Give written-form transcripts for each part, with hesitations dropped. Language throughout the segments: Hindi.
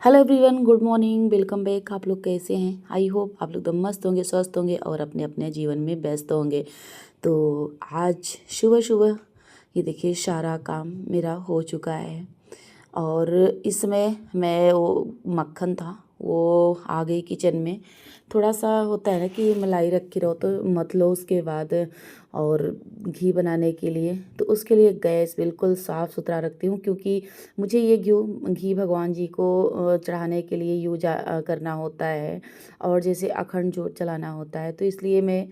Hello everyone, good morning, welcome back. आप लोग कैसे हैं? आई होप आप लोग एकदम मस्त होंगे, स्वस्थ होंगे और अपने अपने जीवन में व्यस्त होंगे। तो आज सुबह सुबह ये देखिए सारा काम मेरा हो चुका है और इस समय मैं वो मक्खन था वो आ गई किचन में। थोड़ा सा होता है ना कि मलाई रखी रहो तो मत लो उसके बाद, और घी बनाने के लिए तो उसके लिए गैस बिल्कुल साफ़ सुथरा रखती हूँ, क्योंकि मुझे ये घी भगवान जी को चढ़ाने के लिए करना होता है और जैसे अखंड जोत चलाना होता है। तो इसलिए मैं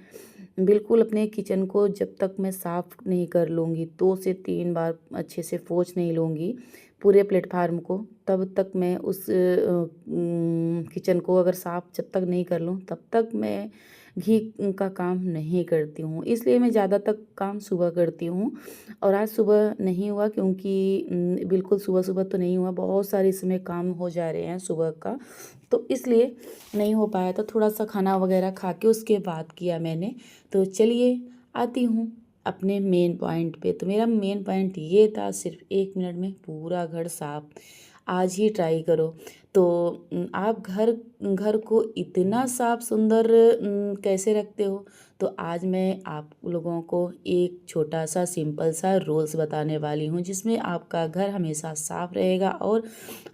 बिल्कुल अपने किचन को जब तक मैं साफ़ नहीं कर लूँगी, 2 से 3 बार अच्छे से पोंछ नहीं लूँगी पूरे प्लेटफ़ॉर्म को, तब तक मैं उस किचन को अगर साफ़ जब तक नहीं कर लूँ तब तक मैं घी का काम नहीं करती हूँ। इसलिए मैं ज़्यादातर काम सुबह करती हूँ और आज सुबह नहीं हुआ, क्योंकि बिल्कुल सुबह-सुबह तो नहीं हुआ, बहुत सारे इसमें काम हो जा रहे हैं सुबह का, तो इसलिए नहीं हो पाया था। थोड़ा-सा खाना वगैरह खा के उसके बाद किया मैंने। तो चलिए आती हूँ अपने मेन पॉइंट पे। तो मेरा मेन पॉइंट ये था, सिर्फ 1 मिनट में पूरा घर साफ। आज ही ट्राई करो। तो आप घर घर को इतना साफ सुंदर कैसे रखते हो? तो आज मैं आप लोगों को एक छोटा सा सिंपल सा रूल्स बताने वाली हूँ, जिसमें आपका घर हमेशा साफ रहेगा और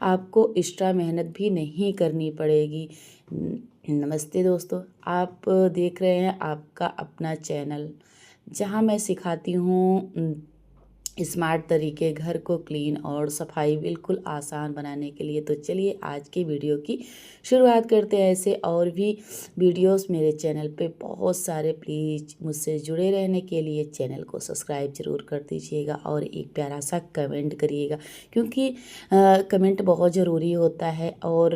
आपको एक्स्ट्रा मेहनत भी नहीं करनी पड़ेगी। नमस्ते दोस्तों, आप देख रहे हैं आपका अपना चैनल, जहाँ मैं सिखाती हूँ स्मार्ट तरीके घर को क्लीन और सफाई बिल्कुल आसान बनाने के लिए। तो चलिए आज की वीडियो की शुरुआत करते हैं। ऐसे और भी वीडियोस मेरे चैनल पे बहुत सारे, प्लीज़ मुझसे जुड़े रहने के लिए चैनल को सब्सक्राइब ज़रूर कर दीजिएगा और एक प्यारा सा कमेंट करिएगा, क्योंकि कमेंट बहुत ज़रूरी होता है। और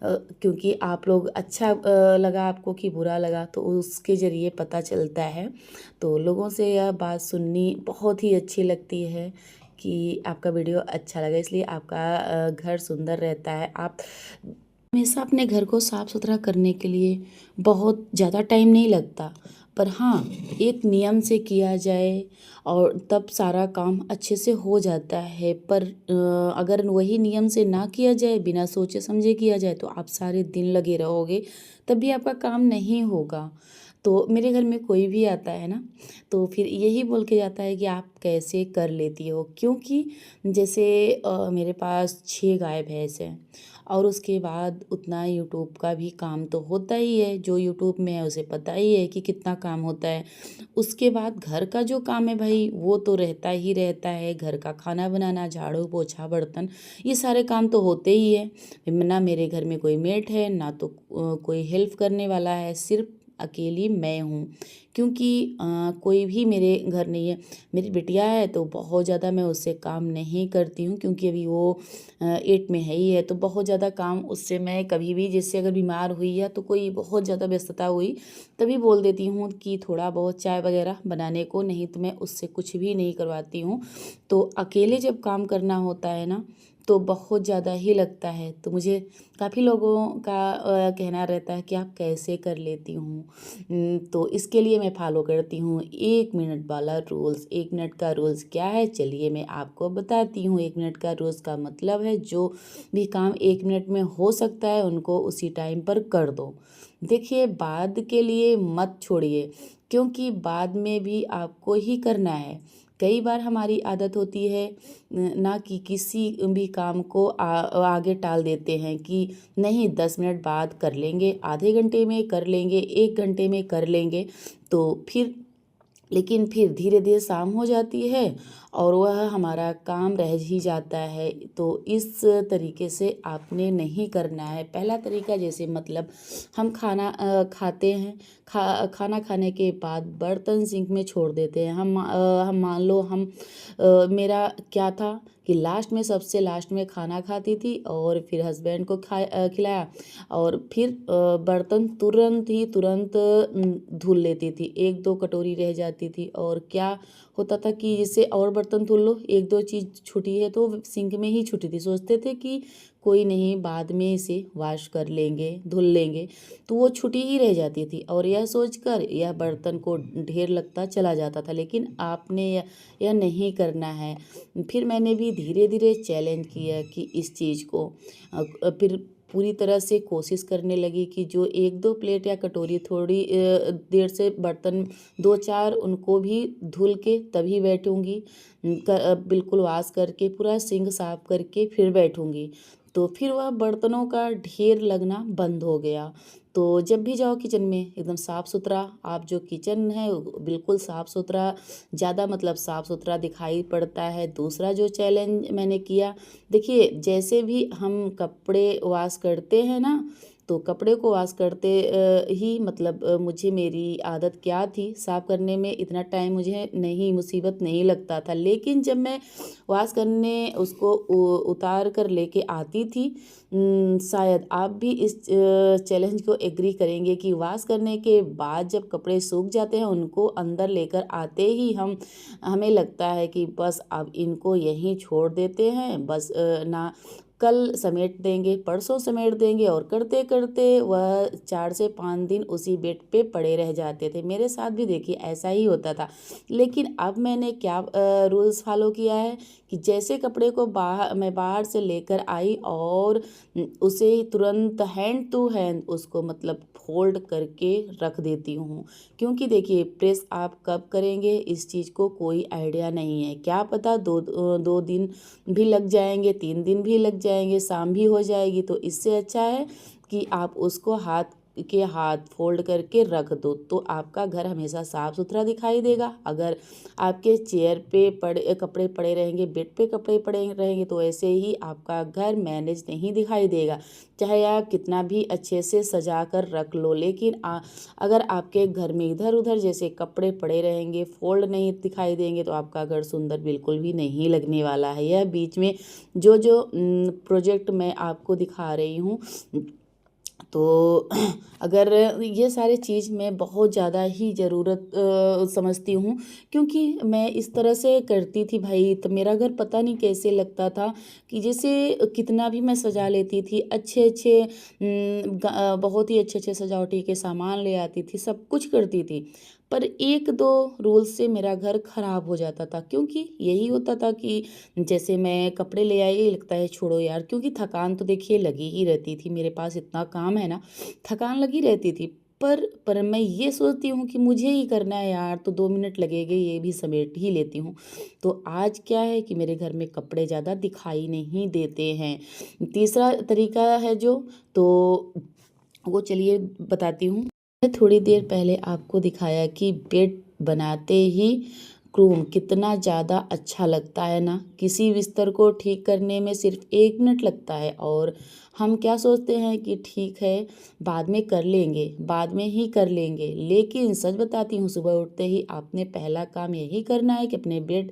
क्योंकि आप लोग अच्छा लगा आपको कि बुरा लगा, तो उसके ज़रिए पता चलता है। तो लोगों से यह बात सुननी बहुत ही अच्छी लगती है कि आपका वीडियो अच्छा लगा, इसलिए आपका घर सुंदर रहता है। आप हमेशा अपने घर को साफ़ सुथरा करने के लिए बहुत ज़्यादा टाइम नहीं लगता, पर हाँ, एक नियम से किया जाए और तब सारा काम अच्छे से हो जाता है। पर अगर वही नियम से ना किया जाए, बिना सोचे समझे किया जाए, तो आप सारे दिन लगे रहोगे, तब भी आपका काम नहीं होगा। तो मेरे घर में कोई भी आता है ना, तो फिर यही बोल के जाता है कि आप कैसे कर लेती हो, क्योंकि जैसे मेरे पास 6 गाय भैंस हैं और उसके बाद उतना यूट्यूब का भी काम तो होता ही है। जो यूट्यूब में है उसे पता ही है कि कितना काम होता है। उसके बाद घर का जो काम है भाई, वो तो रहता ही रहता है। घर का खाना बनाना, झाड़ू पोछा, बर्तन, ये सारे काम तो होते ही है। ना मेरे घर में कोई मेट है, ना तो कोई हेल्प करने वाला है, सिर्फ अकेली मैं हूँ, क्योंकि कोई भी मेरे घर नहीं है। मेरी बिटिया है तो बहुत ज़्यादा मैं उससे काम नहीं करती हूँ, क्योंकि अभी वो 8 में है ही है, तो बहुत ज़्यादा काम उससे मैं कभी भी, जैसे अगर बीमार हुई या तो कोई बहुत ज़्यादा व्यस्तता हुई, तभी बोल देती हूँ कि थोड़ा बहुत चाय वगैरह बनाने को, नहीं तो मैं उससे कुछ भी नहीं करवाती हूँ। तो अकेले जब काम करना होता है ना, तो बहुत ज़्यादा ही लगता है। तो मुझे काफ़ी लोगों का कहना रहता है कि आप कैसे कर लेती हूँ। तो इसके लिए मैं फॉलो करती हूँ 1 मिनट वाला रूल्स। 1 मिनट का रूल्स क्या है, चलिए मैं आपको बताती हूँ। 1 मिनट का रूल्स का मतलब है, जो भी काम 1 मिनट में हो सकता है उनको उसी टाइम पर कर दो। देखिए, बाद के लिए मत छोड़िए, क्योंकि बाद में भी आपको ही करना है। कई बार हमारी आदत होती है ना कि किसी भी काम को आगे टाल देते हैं कि नहीं 10 मिनट बाद कर लेंगे, आधे घंटे में कर लेंगे, 1 घंटे में कर लेंगे। तो फिर लेकिन फिर धीरे-धीरे शाम हो जाती है और वह हमारा काम रह ही जाता है। तो इस तरीके से आपने नहीं करना है। पहला तरीका, जैसे मतलब हम खाना खाते हैं, खाना खाने के बाद बर्तन सिंक में छोड़ देते हैं। हम मान लो मेरा क्या था कि लास्ट में, सबसे लास्ट में खाना खाती थी और फिर हस्बैंड को खिलाया और फिर बर्तन तुरंत धुल लेती थी। 1-2 कटोरी रह जाती थी और क्या होता था कि जैसे और बर्तन धुल लो, 1-2 चीज़ छूटी है तो सिंक में ही छूटी थी। सोचते थे कि कोई नहीं, बाद में इसे वॉश कर लेंगे, धुल लेंगे, तो वो छुटी ही रह जाती थी और यह सोचकर यह बर्तन को ढेर लगता चला जाता था। लेकिन आपने यह नहीं करना है। फिर मैंने भी धीरे धीरे चैलेंज किया कि इस चीज़ को फिर पूरी तरह से कोशिश करने लगी कि जो 1-2 प्लेट या कटोरी थोड़ी देर से बर्तन 2-4 उनको भी धुल के तभी बैठूँगी। बिल्कुल वॉश करके पूरा सिंक साफ करके फिर बैठूँगी। तो फिर वह बर्तनों का ढेर लगना बंद हो गया। तो जब भी जाओ किचन में एकदम साफ़ सुथरा, आप जो किचन है वो बिल्कुल साफ़ सुथरा, ज़्यादा मतलब साफ़ सुथरा दिखाई पड़ता है। दूसरा जो चैलेंज मैंने किया, देखिए जैसे भी हम कपड़े वॉश करते हैं ना, तो कपड़े को वॉश करते ही मतलब मुझे मेरी आदत क्या थी, साफ़ करने में इतना टाइम मुझे नहीं, मुसीबत नहीं लगता था। लेकिन जब मैं वॉश करने उसको उतार कर लेके आती थी, शायद आप भी इस चैलेंज को एग्री करेंगे कि वॉश करने के बाद जब कपड़े सूख जाते हैं, उनको अंदर लेकर आते ही हमें लगता है कि बस अब इनको यहीं छोड़ देते हैं, बस ना कल समेट देंगे, परसों समेट देंगे, और करते करते वह 4 से 5 दिन उसी बेड पे पड़े रह जाते थे। मेरे साथ भी देखिए ऐसा ही होता था। लेकिन अब मैंने क्या रूल्स फॉलो किया है कि जैसे कपड़े को मैं बाहर से लेकर आई और उसे ही तुरंत हैंड टू हैंड उसको मतलब फोल्ड करके रख देती हूँ। क्योंकि देखिए प्रेस आप कब करेंगे इस चीज़ को कोई आइडिया नहीं है। क्या पता 2 दिन भी लग जाएंगे, 3 दिन भी लग जाएंगे, शाम भी हो जाएगी। तो इससे अच्छा है कि आप उसको हाथ फोल्ड करके रख दो, तो आपका घर हमेशा साफ़ सुथरा दिखाई देगा। अगर आपके चेयर पे कपड़े पड़े रहेंगे, बेड पे कपड़े पड़े रहेंगे, तो ऐसे ही आपका घर मैनेज नहीं दिखाई देगा। चाहे आप कितना भी अच्छे से सजा कर रख लो, लेकिन अगर आपके घर में इधर उधर जैसे कपड़े पड़े रहेंगे, फोल्ड नहीं दिखाई देंगे, तो आपका घर सुंदर बिल्कुल भी नहीं लगने वाला है। यह बीच में जो जो प्रोजेक्ट मैं आपको दिखा रही हूँ, तो अगर ये सारे चीज़ मैं बहुत ज़्यादा ही ज़रूरत समझती हूँ, क्योंकि मैं इस तरह से करती थी भाई, तो मेरा घर पता नहीं कैसे लगता था कि जैसे कितना भी मैं सजा लेती थी, अच्छे अच्छे बहुत ही अच्छे अच्छे सजावटी के सामान ले आती थी, सब कुछ करती थी, पर 1-2 रूल से मेरा घर ख़राब हो जाता था। क्योंकि यही होता था कि जैसे मैं कपड़े ले आई, लगता है छोड़ो यार, क्योंकि थकान तो देखिए लगी ही रहती थी, मेरे पास इतना काम है ना, थकान लगी रहती थी। पर मैं ये सोचती हूँ कि मुझे ही करना है यार, तो 2 मिनट लगेंगे, ये भी समेट ही लेती हूँ। तो आज क्या है कि मेरे घर में कपड़े ज़्यादा दिखाई नहीं देते हैं। तीसरा तरीका है जो, तो वो चलिए बताती हूँ। मैंने थोड़ी देर पहले आपको दिखाया कि बेड बनाते ही क्रूम कितना ज़्यादा अच्छा लगता है ना। किसी बिस्तर को ठीक करने में सिर्फ 1 मिनट लगता है, और हम क्या सोचते हैं कि ठीक है बाद में कर लेंगे, बाद में ही कर लेंगे। लेकिन सच बताती हूँ, सुबह उठते ही आपने पहला काम यही करना है कि अपने बेड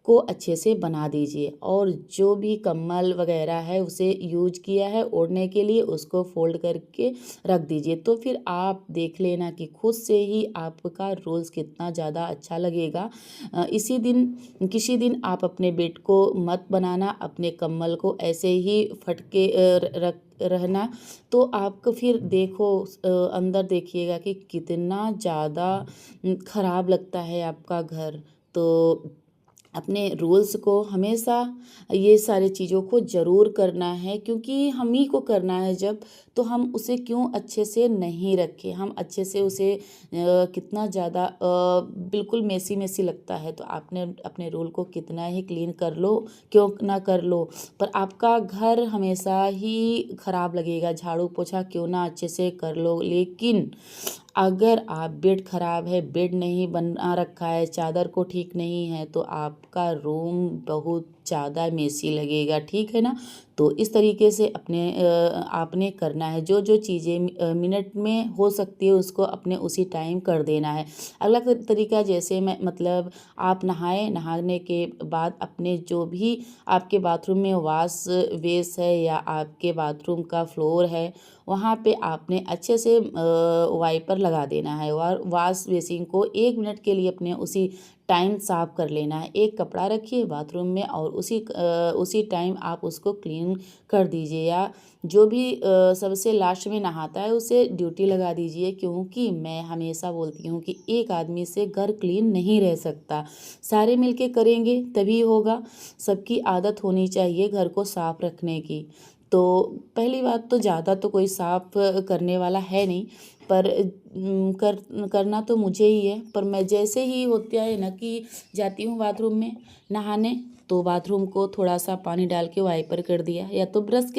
को अच्छे से बना दीजिए, और जो भी कम्बल वगैरह है उसे यूज किया है ओढ़ने के लिए, उसको फोल्ड करके रख दीजिए। तो फिर आप देख लेना कि खुद से ही आपका रोज़ कितना ज़्यादा अच्छा लगेगा। इसी दिन किसी दिन आप अपने बेड को मत बनाना, अपने कम्बल को ऐसे ही फटके रख रहना, तो आपको फिर देखो अंदर देखिएगा कि कितना ज़्यादा खराब लगता है आपका घर। तो अपने रूल्स को हमेशा ये सारी चीज़ों को ज़रूर करना है, क्योंकि हम ही को करना है जब, तो हम उसे क्यों अच्छे से नहीं रखें, हम अच्छे से उसे कितना ज़्यादा बिल्कुल मेसी मेसी लगता है, तो आपने अपने रूल को कितना ही क्लीन कर लो, क्यों ना कर लो, पर आपका घर हमेशा ही ख़राब लगेगा, झाड़ू पोछा क्यों ना अच्छे से कर लो। लेकिन अगर आप बेड ख़राब है, बेड नहीं बना रखा है, चादर को ठीक नहीं है, तो आपका रूम बहुत ज़्यादा मेसी लगेगा, ठीक है ना। तो इस तरीके से आपने करना है, जो जो चीज़ें मिनट में हो सकती है उसको अपने उसी टाइम कर देना है। अगला तरीका, जैसे मैं मतलब आप नहाने के बाद अपने जो भी आपके बाथरूम में वॉश बेस है या आपके बाथरूम का फ्लोर है, वहाँ पे आपने अच्छे से वाइपर लगा देना है और वॉश बेसिन को 1 मिनट के लिए अपने उसी टाइम साफ़ कर लेना है। एक कपड़ा रखिए बाथरूम में और उसी टाइम आप उसको क्लीन कर दीजिए, या जो भी सबसे लास्ट में नहाता है उसे ड्यूटी लगा दीजिए, क्योंकि मैं हमेशा बोलती हूँ कि एक आदमी से घर क्लीन नहीं रह सकता, सारे मिलके करेंगे तभी होगा। सबकी आदत होनी चाहिए घर को साफ़ रखने की। तो पहली बात तो ज़्यादा तो कोई साफ़ करने वाला है नहीं, पर करना तो मुझे ही है। पर मैं जैसे ही होता है ना कि जाती हूँ बाथरूम में नहाने, तो बाथरूम को थोड़ा सा पानी डाल के वाइपर कर दिया, या तो ब्रश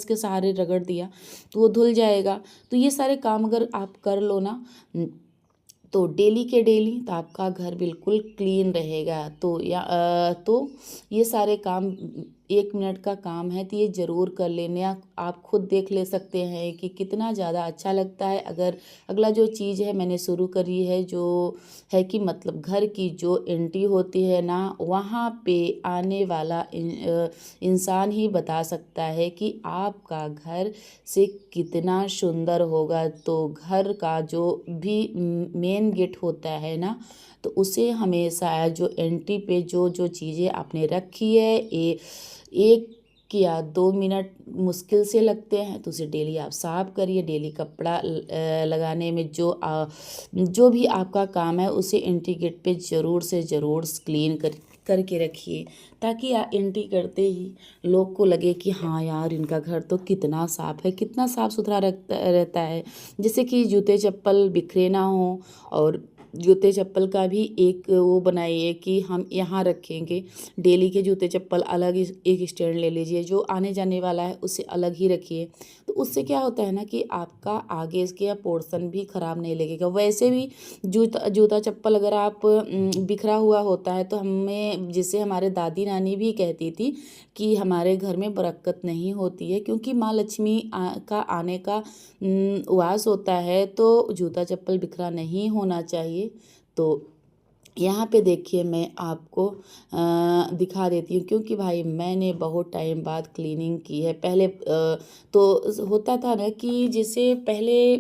के सहारे रगड़ दिया तो वो धुल जाएगा। तो ये सारे काम अगर आप कर लो ना, तो डेली के डेली, तो आपका घर बिल्कुल क्लीन रहेगा। तो ये सारे काम 1 मिनट का काम है, तो ये ज़रूर कर लेने। आप खुद देख ले सकते हैं कि कितना ज़्यादा अच्छा लगता है। अगर अगला जो चीज़ है मैंने शुरू करी है, जो है कि मतलब घर की जो एंट्री होती है ना, वहाँ पे आने वाला इंसान ही बता सकता है कि आपका घर से कितना सुंदर होगा। तो घर का जो भी मेन गेट होता है ना, तो उसे हमेशा जो एंट्री पे जो जो चीज़ें आपने रखी है, 1 या 2 मिनट मुश्किल से लगते हैं, तो उसे डेली आप साफ़ करिए। डेली कपड़ा लगाने में जो भी आपका काम है उसे एंट्री गेट पे ज़रूर से ज़रूर क्लीन करके रखिए, ताकि एंट्री करते ही लोग को लगे कि हाँ यार, इनका घर तो कितना साफ़ है, कितना साफ़ सुथरा रहता है। जैसे कि जूते चप्पल बिखरे ना हो, और जूते चप्पल का भी एक वो बनाइए कि हम यहाँ रखेंगे। डेली के जूते चप्पल अलग, एक स्टैंड ले लीजिए, जो आने जाने वाला है उसे अलग ही रखिए। तो उससे क्या होता है ना कि आपका आगे इसके पोर्शन भी ख़राब नहीं लगेगा। वैसे भी जूता चप्पल अगर आप बिखरा हुआ होता है, तो हमें, जैसे हमारे दादी नानी भी कहती थी कि हमारे घर में बरकत नहीं होती है, क्योंकि माँ लक्ष्मी का आने का वास होता है, तो जूता चप्पल बिखरा नहीं होना चाहिए। तो यहाँ पे देखिए मैं आपको दिखा देती हूँ, क्योंकि भाई मैंने बहुत टाइम बाद क्लीनिंग की है। पहले तो होता था ना कि जैसे पहले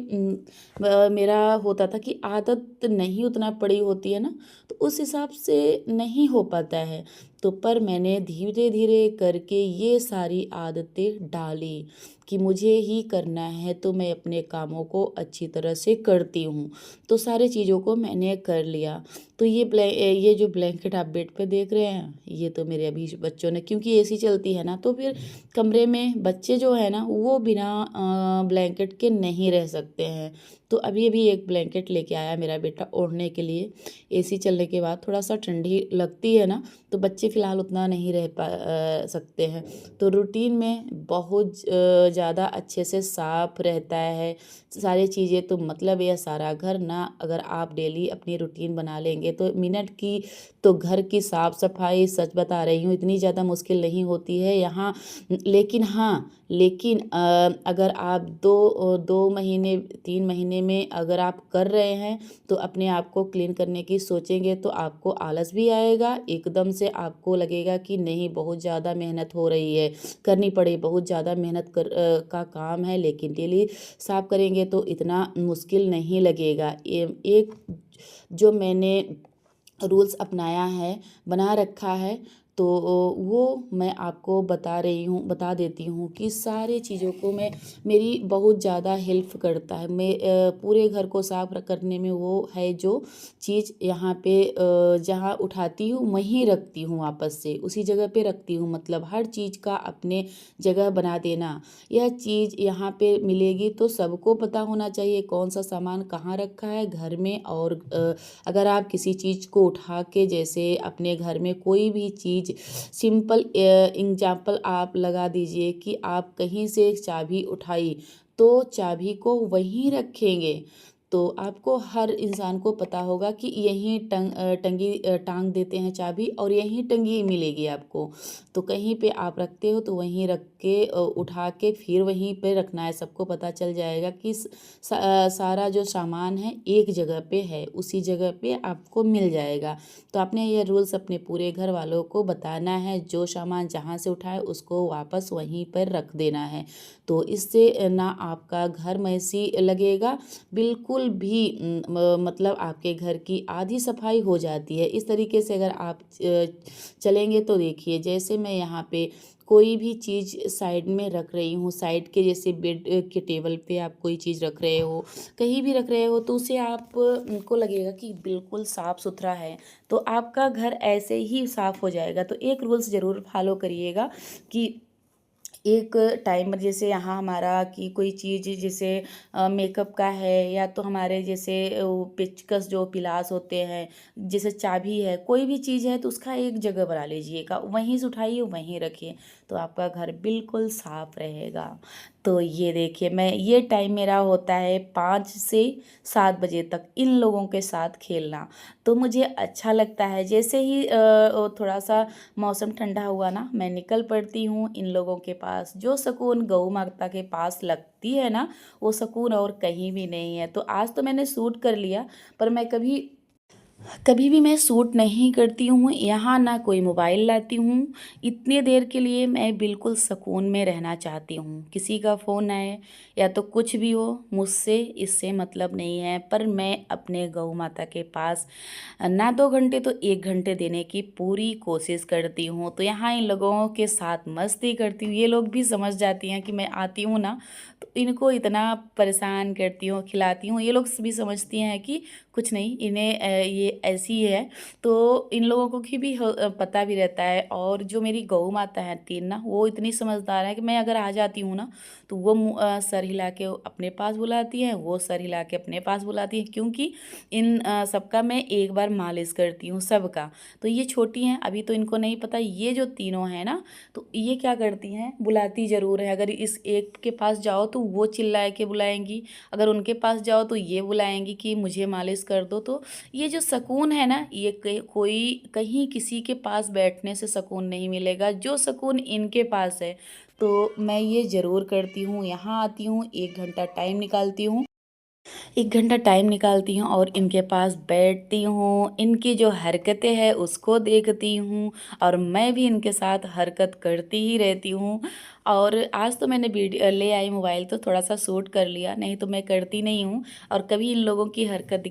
मेरा होता था कि आदत नहीं उतना पड़ी होती है ना, तो उस हिसाब से नहीं हो पाता है। तो पर मैंने धीरे धीरे करके ये सारी आदतें डाली कि मुझे ही करना है, तो मैं अपने कामों को अच्छी तरह से करती हूँ। तो सारी चीज़ों को मैंने कर लिया। तो ये जो ब्लैंकेट आप बेड पे देख रहे हैं, ये तो मेरे अभी बच्चों ने, क्योंकि एसी चलती है ना, तो फिर कमरे में बच्चे जो है ना, वो बिना ब्लैंकेट के नहीं रह सकते हैं। तो अभी अभी एक ब्लैंकेट लेके आया मेरा बेटा ओढ़ने के लिए। एसी चलने के बाद थोड़ा सा ठंडी लगती है ना, तो बच्चे फ़िलहाल उतना नहीं रह सकते हैं। तो रूटीन में बहुत ज़्यादा अच्छे से साफ़ रहता है सारी चीज़ें। तो मतलब यह सारा घर ना, अगर आप डेली अपनी रूटीन बना लेंगे, तो मिनट की, तो घर की साफ़ सफाई, सच बता रही हूँ, इतनी ज़्यादा मुश्किल नहीं होती है यहाँ। लेकिन अगर आप 2 महीने 3 महीने में अगर आप कर रहे हैं, तो अपने आप को क्लीन करने की सोचेंगे, तो आपको आलस भी आएगा। एकदम से आपको लगेगा कि नहीं, बहुत ज़्यादा मेहनत हो रही है, करनी पड़े, बहुत ज़्यादा मेहनत का काम है। लेकिन डेली साफ़ करेंगे तो इतना मुश्किल नहीं लगेगा। एक जो मैंने रूल्स अपनाया है, बना रखा है, तो वो मैं आपको बता देती हूँ कि सारी चीज़ों को मेरी बहुत ज़्यादा हेल्प करता है। मैं पूरे घर को साफ करने में वो है जो चीज़ यहाँ पे जहाँ उठाती हूँ वहीं रखती हूँ, वापस से उसी जगह पे रखती हूँ। मतलब हर चीज़ का अपने जगह बना देना। यह चीज़ यहाँ पे मिलेगी तो सबको पता होना चाहिए कौन सा सामान कहाँ रखा है घर में। और अगर आप किसी चीज़ को उठा के, जैसे अपने घर में कोई भी चीज़, सिंपल एग्जाम्पल आप लगा दीजिए कि आप कहीं से चाबी उठाई, तो चाबी को वहीं रखेंगे, तो आपको हर इंसान को पता होगा कि यहीं टांग देते हैं चाबी और यहीं टंगी मिलेगी आपको। तो कहीं पे आप रखते हो तो वहीं रख के उठा के फिर वहीं पे रखना है। सबको पता चल जाएगा कि सारा जो सामान है एक जगह पे है, उसी जगह पे आपको मिल जाएगा। तो आपने ये रूल्स अपने पूरे घर वालों को बताना है, जो सामान जहाँ से उठाए उसको वापस वहीं पर रख देना है। तो इससे ना आपका घर मैसी लगेगा, बिल्कुल भी मतलब आपके घर की आधी सफाई हो जाती है। इस तरीके से अगर आप चलेंगे तो देखिए, जैसे मैं यहाँ पे कोई भी चीज़ साइड में रख रही हूँ, साइड के जैसे बेड के टेबल पे आप कोई चीज़ रख रहे हो, कहीं भी रख रहे हो, तो उसे आप को लगेगा कि बिल्कुल साफ़ सुथरा है, तो आपका घर ऐसे ही साफ़ हो जाएगा। तो एक रूल्स ज़रूर फॉलो करिएगा कि एक टाइमर, जैसे यहाँ हमारा कि कोई चीज़ जैसे मेकअप का है, या तो हमारे जैसे वो पेचकस जो पिलास होते हैं, जैसे चाबी है, कोई भी चीज़ है तो उसका एक जगह बना लीजिएगा, वहीं से उठाइए वहीं रखिए, तो आपका घर बिल्कुल साफ़ रहेगा। तो ये देखिए, मैं ये टाइम मेरा होता है 5 से 7 बजे तक इन लोगों के साथ खेलना। तो मुझे अच्छा लगता है, जैसे ही थोड़ा सा मौसम ठंडा हुआ ना, मैं निकल पड़ती हूँ इन लोगों के पास। जो सुकून गऊ माता के पास लगती है ना, वो सुकून और कहीं भी नहीं है। तो आज तो मैंने सूट कर लिया, पर मैं कभी कभी भी मैं सूट नहीं करती हूँ, यहाँ ना कोई मोबाइल लाती हूँ। इतनी देर के लिए मैं बिल्कुल सुकून में रहना चाहती हूँ। किसी का फ़ोन आए या तो कुछ भी हो, मुझसे इससे मतलब नहीं है। पर मैं अपने गौ माता के पास ना 2 घंटे तो 1 घंटे देने की पूरी कोशिश करती हूँ। तो यहाँ इन लोगों के साथ मस्ती करती हूँ। ये लोग भी समझ जाती हैं कि मैं आती हूँ ना, तो इनको इतना परेशान करती हूँ, खिलाती हूँ। ये लोग भी समझती हैं कि कुछ नहीं, इन्हें ये ऐसी है। तो इन लोगों को की भी पता भी रहता है। और जो मेरी गौ माता है 3 ना, वो इतनी समझदार है कि मैं अगर आ जाती हूँ ना, तो वो सर हिला के अपने पास बुलाती हैं, वो सर हिला के अपने पास बुलाती हैं, क्योंकि इन सबका मैं एक बार मालिश करती हूँ सबका। तो ये छोटी हैं, अभी तो इनको नहीं पता। ये जो तीनों हैं ना, तो ये क्या करती हैं, बुलाती ज़रूर है। अगर इस एक के पास जाओ तो वो चिल्ला के बुलाएंगी, अगर उनके पास जाओ तो ये बुलाएंगी कि मुझे मालिश कर दो। तो ये जो सुकून है ना, ये कोई कहीं किसी के पास बैठने से सुकून नहीं मिलेगा, जो सुकून इनके पास है। तो मैं ये ज़रूर करती हूँ, यहाँ आती हूँ, 1 घंटा टाइम निकालती हूँ, 1 घंटा टाइम निकालती हूँ और इनके पास बैठती हूँ। इनकी जो हरकतें हैं उसको देखती हूँ, और मैं भी इनके साथ हरकत करती ही रहती हूँ। और आज तो मैंने वीडियो ले आई मोबाइल, तो थोड़ा सा शूट कर लिया, नहीं तो मैं करती नहीं हूँ। और कभी इन लोगों की हरकत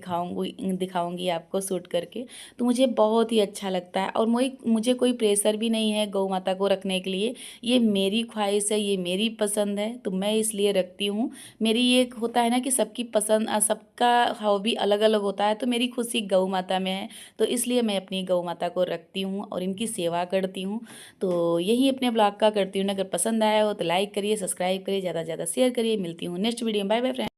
दिखाऊंगी आपको शूट करके। तो मुझे बहुत ही अच्छा लगता है, और मुझे कोई प्रेशर भी नहीं है गौ माता को रखने के लिए। ये मेरी ख्वाहिश है, ये मेरी पसंद है, तो मैं इसलिए रखती हूँ। मेरी ये एक होता है ना कि सबकी पसंद, सबका हॉबी अलग अलग होता है, तो मेरी खुशी गौ माता में है। तो इसलिए मैं अपनी गौ माता को रखती हूँ और इनकी सेवा करती हूँ। तो यही अपने ब्लॉग का करती हूँ। अगर पसंद आया हो तो लाइक करिए, सब्सक्राइब करिए, ज़्यादा से ज़्यादा शेयर करिए। मिलती हूँ नेक्स्ट वीडियो में। Bye bye friend.